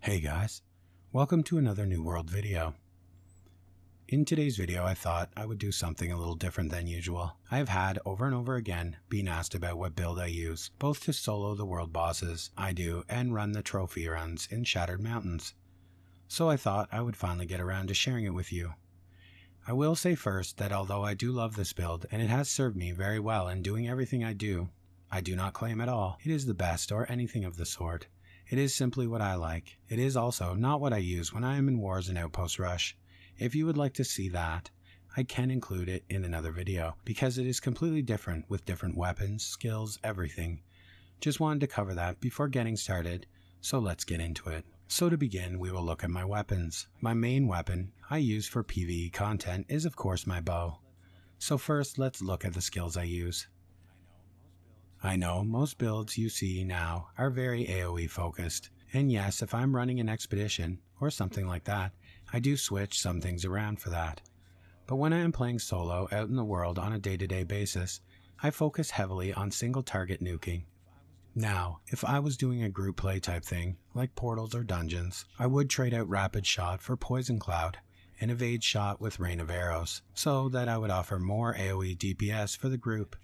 Hey guys, welcome to another New World video. In today's video I thought I would do something a little different than usual. I have had over and over again been asked about what build I use, both to solo the world bosses I do and run the trophy runs in Shattered Mountains. So I thought I would finally get around to sharing it with you. I will say first that although I do love this build and it has served me very well in doing everything I do not claim at all it is the best or anything of the sort. It is simply what I like. It is also not what I use when I am in Wars and Outpost Rush. If you would like to see that, I can include it in another video, because it is completely different with different weapons, skills, everything. Just wanted to cover that before getting started, so let's get into it. So to begin, we will look at my weapons. My main weapon I use for PvE content is of course my bow. So first let's look at the skills I use. I know most builds you see now are very AoE focused, and yes, if I'm running an expedition or something like that, I do switch some things around for that. But when I am playing solo out in the world on a day-to-day basis, I focus heavily on single target nuking. Now, if I was doing a group play type thing, like portals or dungeons, I would trade out rapid shot for poison cloud, and evade shot with rain of arrows, so that I would offer more AoE DPS for the group.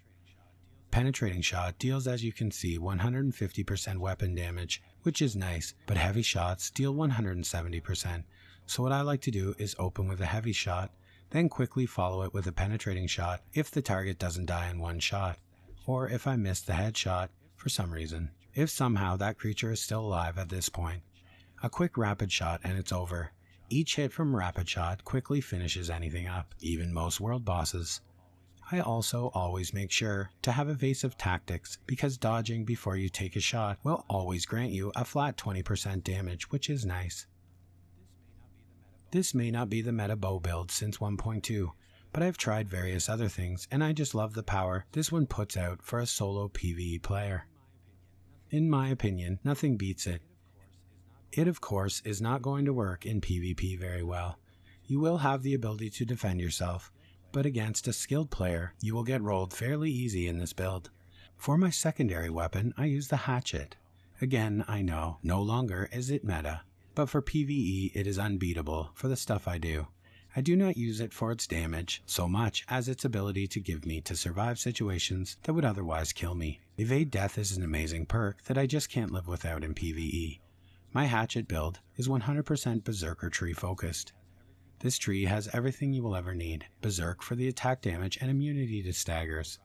Penetrating shot deals, as you can see, 150% weapon damage, which is nice, but heavy shots deal 170%. So what I like to do is open with a heavy shot, then quickly follow it with a penetrating shot if the target doesn't die in one shot, or if I miss the headshot for some reason. If somehow that creature is still alive at this point, a quick rapid shot and it's over. Each hit from rapid shot quickly finishes anything up, even most world bosses. I also always make sure to have evasive tactics, because dodging before you take a shot will always grant you a flat 20% damage, which is nice. This may not be the meta bow build since 1.2, but I've tried various other things and I just love the power this one puts out for a solo PvE player. In my opinion, nothing beats it. It of course is not going to work in PvP very well. You will have the ability to defend yourself, but against a skilled player, you will get rolled fairly easy in this build. For my secondary weapon, I use the hatchet. Again, I know, no longer is it meta, but for PvE it is unbeatable for the stuff I do. I do not use it for its damage so much as its ability to give me to survive situations that would otherwise kill me. Evade death is an amazing perk that I just can't live without in PvE. My hatchet build is 100% Berserker tree focused. This tree has everything you will ever need: Berserk for the attack damage and immunity to staggers,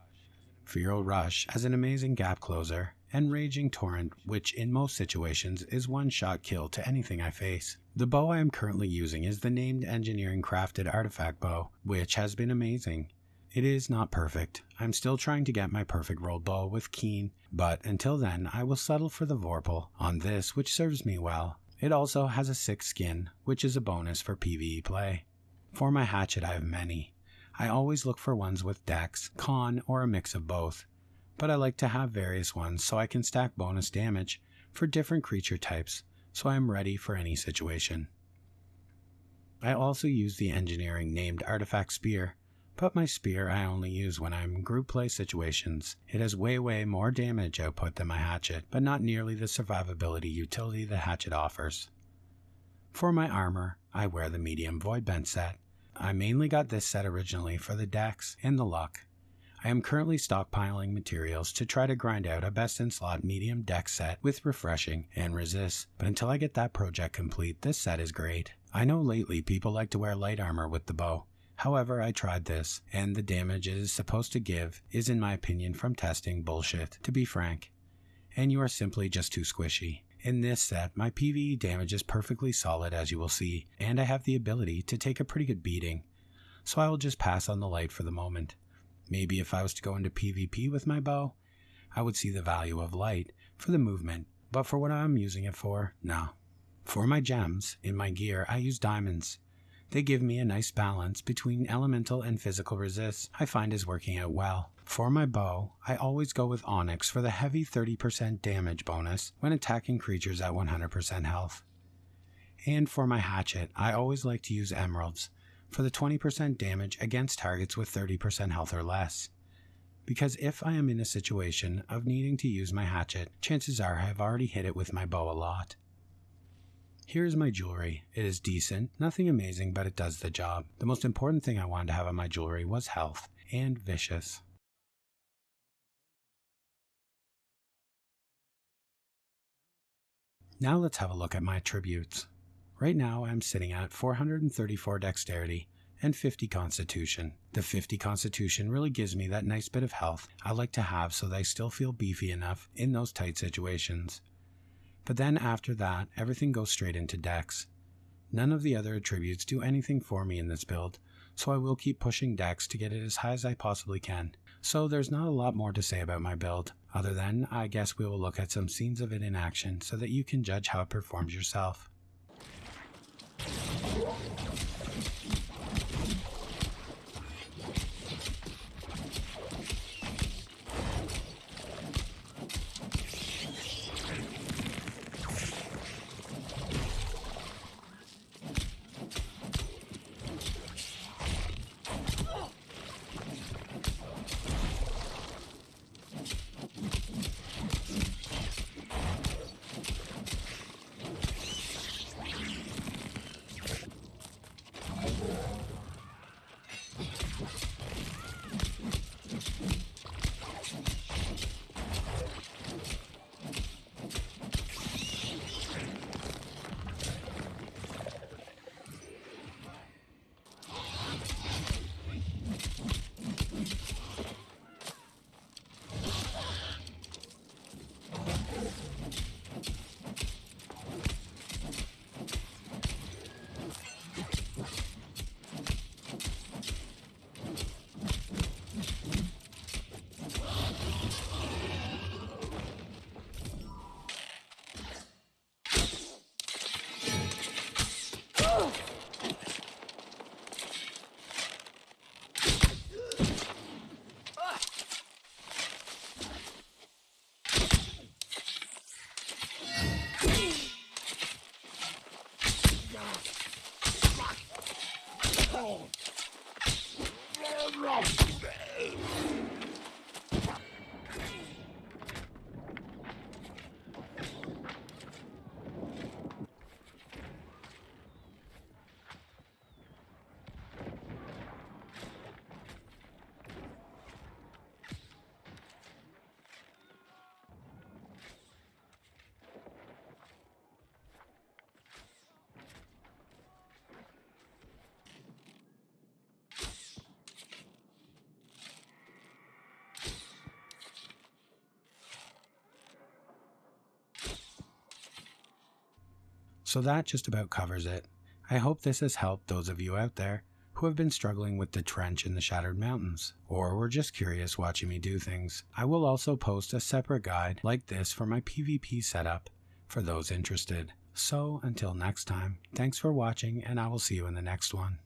Feral Rush as an amazing gap closer, and Raging Torrent, which in most situations is one-shot kill to anything I face. The bow I am currently using is the named engineering crafted artifact bow, which has been amazing. It is not perfect. I'm still trying to get my perfect rolled bow with Keen, but until then I will settle for the Vorpal on this, which serves me well. It also has a 6 skin, which is a bonus for PvE play. For my hatchet I have many. I always look for ones with dex, con, or a mix of both, but I like to have various ones so I can stack bonus damage for different creature types, so I am ready for any situation. I also use the engineering named artifact spear, but my spear I only use when I'm in group play situations. It has way more damage output than my hatchet, but not nearly the survivability utility the hatchet offers. For my armor, I wear the medium Voidbent set. I mainly got this set originally for the dex and the luck. I am currently stockpiling materials to try to grind out a best in slot medium dex set with refreshing and resist, but until I get that project complete, this set is great. I know lately people like to wear light armor with the bow. However, I tried this, and the damage it is supposed to give is, in my opinion from testing, bullshit, to be frank. And you are simply just too squishy. In this set, my PvE damage is perfectly solid, as you will see, and I have the ability to take a pretty good beating. So I will just pass on the light for the moment. Maybe if I was to go into PvP with my bow, I would see the value of light for the movement, but for what I'm using it for, no. For my gems, in my gear I use diamonds. They give me a nice balance between elemental and physical resists I find is working out well. For my bow, I always go with onyx for the heavy 30% damage bonus when attacking creatures at 100% health. And for my hatchet, I always like to use emeralds for the 20% damage against targets with 30% health or less. Because if I am in a situation of needing to use my hatchet, chances are I have already hit it with my bow a lot. Here's my jewelry. It is decent, nothing amazing, but it does the job. The most important thing I wanted to have on my jewelry was health and vicious. Now let's have a look at my attributes. Right now I'm sitting at 434 dexterity and 50 constitution. The 50 constitution really gives me that nice bit of health I like to have so that I still feel beefy enough in those tight situations. But then after that, everything goes straight into dex. None of the other attributes do anything for me in this build, so I will keep pushing dex to get it as high as I possibly can. So there's not a lot more to say about my build, other than I guess we will look at some scenes of it in action so that you can judge how it performs yourself. So that just about covers it. I hope this has helped those of you out there who have been struggling with the trench in the Shattered Mountains, or were just curious watching me do things. I will also post a separate guide like this for my PvP setup for those interested. So until next time, thanks for watching and I will see you in the next one.